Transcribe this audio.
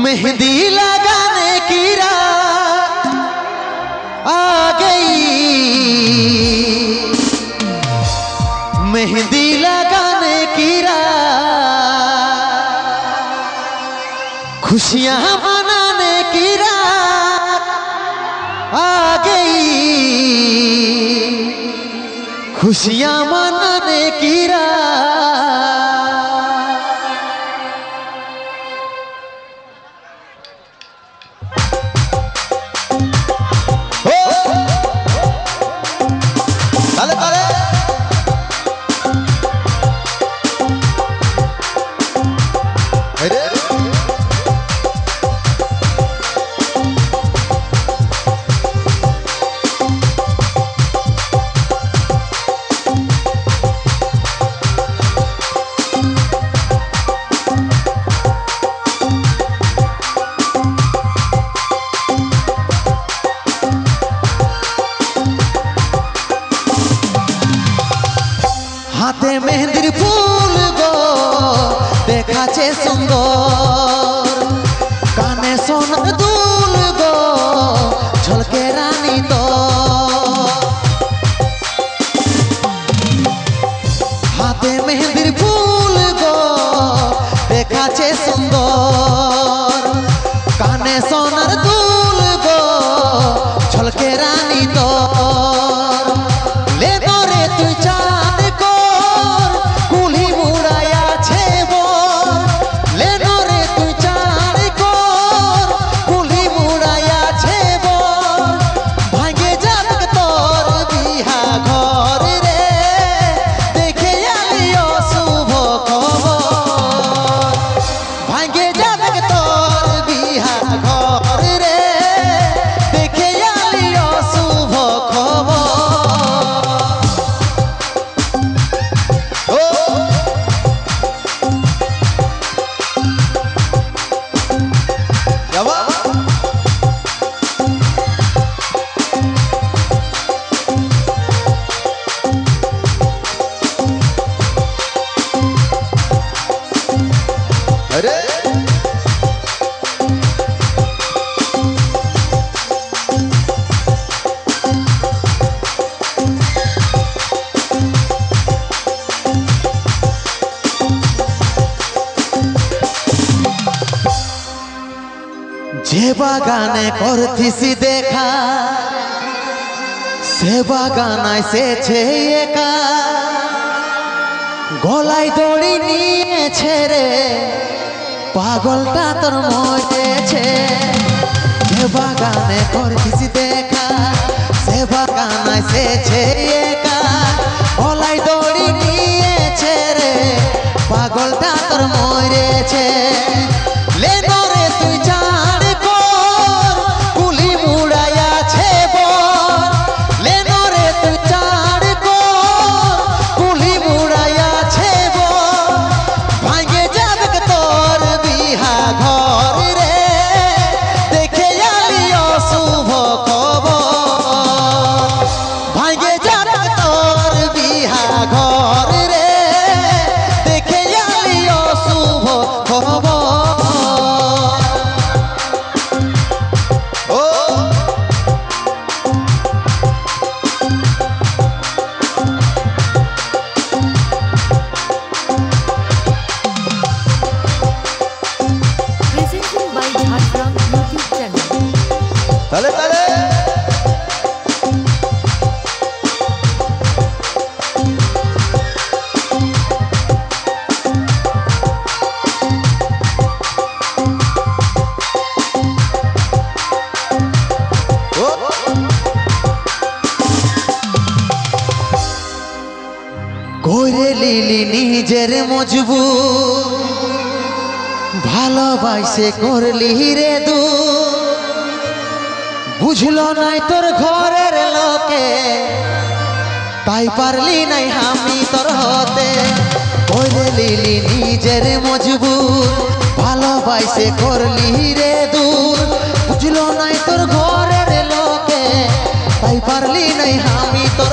मेहंदी लगाने की रात आ गई, मेहंदी लगाने की रात, खुशियां मनाने की रात आ गई, खुशियां मनाने की रात। हाथे मेहंदिर फूल गो देखाचे सुंदर, काने सोनार दुल गो झलके रानी तो। हाथे मेहंदिर फूल गो देखाचे सुंदर, काने सोनार दुल गो झलके रानी तो। ले तोरे तुई चाँद कुली मुड़ाया छे बोर, ले नोरे तुई चाँद कुली मुड़ाया छे बोर, भागे जाबक तोर बिहा घर रे देखे आलियो शुभ खबर, भागे जाबक तोर बिहा घर रे देखे आलियो शुभ खबर। যে বাগানে করতিসি দেখা সে বাগান এসেছে একা, গলায় দড়ি নিয়েছে রে পাগলটা তোর মরেছে। যে বাগানে করতিসি দেখা সে বাগান এসেছে একা, গলায় দড়ি নিয়েছে রে পাগলটা তোর মরেছে। লে নরে তুই চাঁদ কুলি মুড়ায়া ছে বর, লে নরে তুই চাঁদ কুলি মুড়ায়া ছে বর, ভাঙে যাবে তোর বিহা ঘর রে দেখে আলিও শুভ খবর, ভাঙে যাবে তোর বিহা ঘর রে দেখে আলিও শুভ খবর। Dale, dale. করে লিলি নিজের মজবুত, ভালোবাসে করলি রে দু, বুঝলো নাই তোর ঘরের লোকে তাই পারলি নাই আমি তোর হতে। করে লিলি নিজের মজবুত, ভালোবাসে করলি রে দূর, বুঝলো নাই তোর ঘরের লোকে তাই পারলি নাই আমি তো